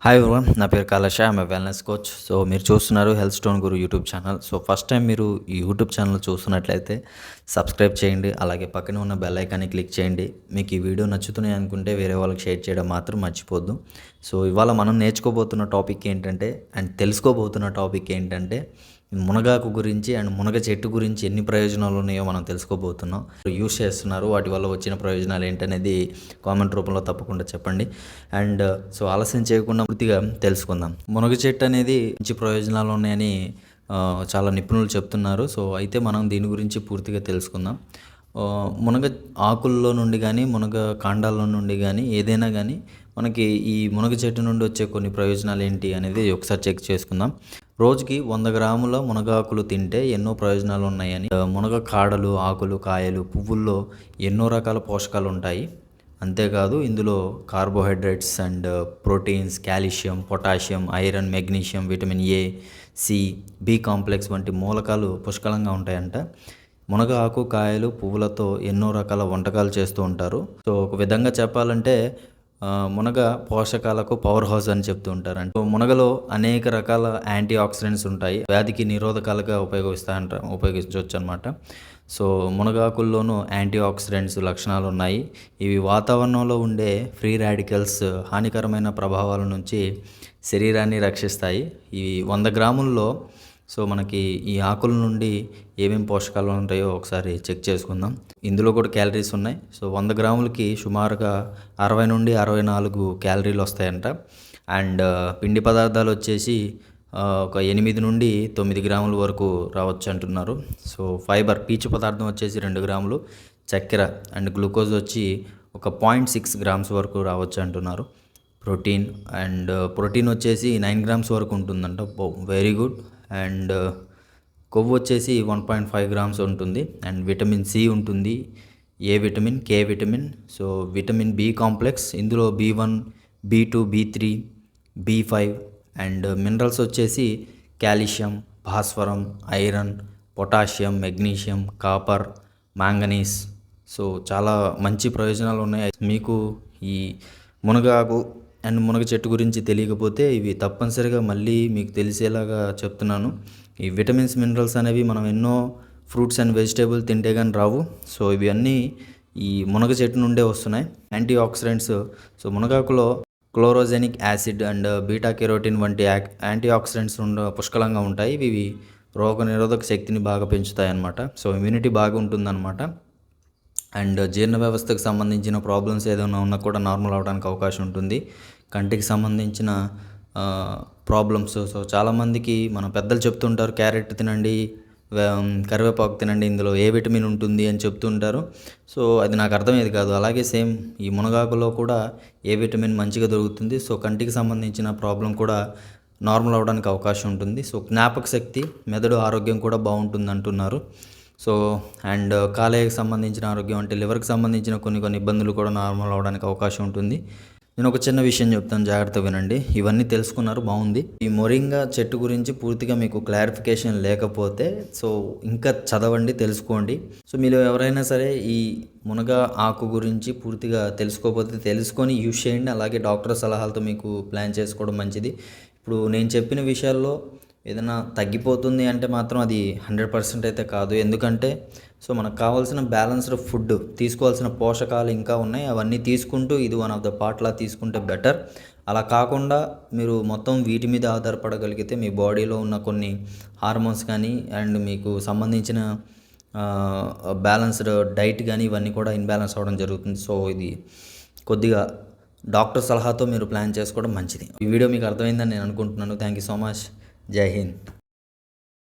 Hi everyone, నా పేరు కలశ. I'm wellness coach. So మీరు చూస్తున్నారు health stone guru YouTube channel. So first time మీరు ఈ యూట్యూబ్ ఛానల్ చూస్తున్నట్లయితే సబ్స్క్రైబ్ చేయండి, అలాగే పక్కన ఉన్న బెల్ ఐకాన్ని క్లిక్ చేయండి. మీకు ఈ వీడియో నచ్చుతున్నాయి అనుకుంటే వేరే వాళ్ళకి షేర్ చేయడం మాత్రం మర్చిపోద్దు. సో ఇవాళ మనం నేర్చుకోబోతున్న టాపిక్ ఏంటంటే తెలుసుకోబోతున్న టాపిక్ ఏంటంటే మునగాకు గురించి అండ్ మునగ చెట్టు గురించి ఎన్ని ప్రయోజనాలు ఉన్నాయో మనం తెలుసుకోబోతున్నాం. యూస్ చేస్తున్నారు, వాటి వల్ల వచ్చిన ప్రయోజనాలు ఏంటనేది కామెంట్ రూపంలో తప్పకుండా చెప్పండి. అండ్ సో ఆలస్యం చేయకుండా పూర్తిగా తెలుసుకుందాం. మునగ చెట్టు అనేది మంచి ప్రయోజనాలు ఉన్నాయని చాలా నిపుణులు చెప్తున్నారు. సో అయితే మనం దీని గురించి పూర్తిగా తెలుసుకుందాం. మునగ ఆకుల్లో నుండి కానీ మునగ కాండాల్లో నుండి కానీ ఏదైనా కానీ మనకి ఈ మునగ చెట్టు నుండి వచ్చే కొన్ని ప్రయోజనాలు ఏంటి అనేది ఒకసారి చెక్ చేసుకుందాం. రోజుకి 100 గ్రాముల మునగాకులు తింటే ఎన్నో ప్రయోజనాలు ఉన్నాయని, మునగ కాడలు, ఆకులు, కాయలు, పువ్వుల్లో ఎన్నో రకాల పోషకాలు ఉంటాయి. అంతేకాదు ఇందులో carbohydrates and proteins, calcium, potassium, iron, magnesium, vitamin A, C, B complex వంటి మూలకాలు పుష్కలంగా ఉంటాయంట. మునగ ఆకు, కాయలు, పువ్వులతో ఎన్నో రకాల వంటకాలు చేస్తూ ఉంటారు. సో ఒక విధంగా చెప్పాలంటే మునగ పోషకాలకు పవర్ హౌస్ అని చెప్తూ ఉంటారు. అంటే మునగలో అనేక రకాల యాంటీ ఆక్సిడెంట్స్ ఉంటాయి, వ్యాధికి నిరోధకాలుగా ఉపయోగించవచ్చు అనమాట. సో మునగాకుల్లోనూ యాంటీ ఆక్సిడెంట్స్ లక్షణాలు ఉన్నాయి. ఇవి వాతావరణంలో ఉండే ఫ్రీ రాడికల్స్ హానికరమైన ప్రభావాల నుంచి శరీరాన్ని రక్షిస్తాయి. ఇవి 100 గ్రాముల్లో సో మనకి ఈ ఆకుల నుండి ఏమేమి పోషకాలు ఉంటాయో ఒకసారి చెక్ చేసుకుందాం. ఇందులో కూడా క్యాలరీస్ ఉన్నాయి. సో 100 గ్రాములకి సుమారుగా 60 నుండి 64 క్యాలరీలు వస్తాయంట. అండ్ పిండి పదార్థాలు వచ్చేసి ఒక 8 నుండి 9 గ్రాముల వరకు రావచ్చు అంటున్నారు. సో ఫైబర్, పీచు పదార్థం వచ్చేసి 2 గ్రాములు, చక్కెర అండ్ గ్లూకోజ్ వచ్చి ఒక 0.6 గ్రామ్స్ వరకు రావచ్చు అంటున్నారు. ప్రోటీన్ వచ్చేసి 9 గ్రామ్స్ వరకు ఉంటుందంట. Very good. అండ్ కొవ్వు వచ్చేసి 1.5 గ్రామ్స్ ఉంటుంది. అండ్ విటమిన్ సి ఉంటుంది, A vitamin, K vitamin, so vitamin B complex, ఇందులో B1, B2, B3, B5. And minerals వచ్చేసి కాల్షియం, భాస్వరం, iron, potassium, magnesium, copper, manganese. So చాలా మంచి ప్రయోజనాలు ఉన్నాయి. మీకు ఈ మునగాకు అండ్ మునగ చెట్టు గురించి తెలియకపోతే ఇవి తప్పనిసరిగా మళ్ళీ మీకు తెలిసేలాగా చెప్తున్నాను. ఈ విటమిన్స్, మినరల్స్ అనేవి మనం ఎన్నో ఫ్రూట్స్ అండ్ వెజిటేబుల్ తింటే కానీ రావు. సో ఇవి అన్నీ ఈ మునగ చెట్టు నుండే వస్తున్నాయి. యాంటీ ఆక్సిడెంట్స్, సో మునగాకులో chlorogenic acid and beta carotene వంటి యాంటీ ఆక్సిడెంట్స్ పుష్కలంగా ఉంటాయి. ఇవి రోగ నిరోధక శక్తిని బాగా పెంచుతాయి అన్నమాట. సో ఇమ్యూనిటీ బాగా ఉంటుందన్నమాట. అండ్ జీర్ణ వ్యవస్థకు సంబంధించిన ప్రాబ్లమ్స్ ఏదైనా ఉన్నా కూడా నార్మల్ అవడానికి అవకాశం ఉంటుంది. కంటికి సంబంధించిన ప్రాబ్లమ్స్, సో చాలామందికి మన పెద్దలు చెప్తుంటారు క్యారెట్ తినండి, కరివేపాకు తినండి, ఇందులో ఏ విటమిన్ ఉంటుంది అని చెప్తుంటారు. సో అది నాకు అర్థమయ్యేది కాదు. అలాగే సేమ్ ఈ మునగాకులో కూడా ఏ విటమిన్ మంచిగా దొరుకుతుంది. సో కంటికి సంబంధించిన ప్రాబ్లం కూడా నార్మల్ అవడానికి అవకాశం ఉంటుంది. సో జ్ఞాపక శక్తి, మెదడు ఆరోగ్యం కూడా బాగుంటుంది అంటున్నారు. సో అండ్ కాలేయకు సంబంధించిన ఆరోగ్యం అంటే లివర్కి సంబంధించిన కొన్ని ఇబ్బందులు కూడా నార్మల్ అవడానికి అవకాశం ఉంటుంది. నేను ఒక చిన్న విషయం చెప్తాను, జాగ్రత్తగా వినండి. ఇవన్నీ తెలుసుకున్నారు, బాగుంది. ఈ మొరింగా చెట్టు గురించి పూర్తిగా మీకు క్లారిఫికేషన్ లేకపోతే సో ఇంకా చదవండి, తెలుసుకోండి. సో మీరు ఎవరైనా సరే ఈ మునగ ఆకు గురించి పూర్తిగా తెలుసుకోకపోతే తెలుసుకొని యూజ్ చేయండి. అలాగే డాక్టర్ సలహాలతో మీకు ప్లాన్ చేసుకోవడం మంచిది. ఇప్పుడు నేను చెప్పిన విషయాల్లో ఏదైనా తగ్గిపోతుంది అంటే మాత్రం అది 100% అయితే కాదు. ఎందుకంటే సో మనకు కావాల్సిన బ్యాలెన్స్డ్ ఫుడ్, తీసుకోవాల్సిన పోషకాలు ఇంకా ఉన్నాయి. అవన్నీ తీసుకుంటూ ఇది వన్ ఆఫ్ ద పార్ట్లా తీసుకుంటే బెటర్. అలా కాకుండా మీరు మొత్తం వీటి మీద ఆధారపడగలిగితే మీ బాడీలో ఉన్న కొన్ని హార్మోన్స్ కానీ అండ్ మీకు సంబంధించిన బ్యాలెన్స్డ్ డైట్ కానీ ఇవన్నీ కూడా ఇన్బ్యాలెన్స్ అవ్వడం జరుగుతుంది. సో ఇది కొద్దిగా డాక్టర్ సలహాతో మీరు ప్లాన్ చేసుకోవడం మంచిది. ఈ వీడియో మీకు అర్థమైందని నేను అనుకుంటున్నాను. Thank you so much. జై హింద్.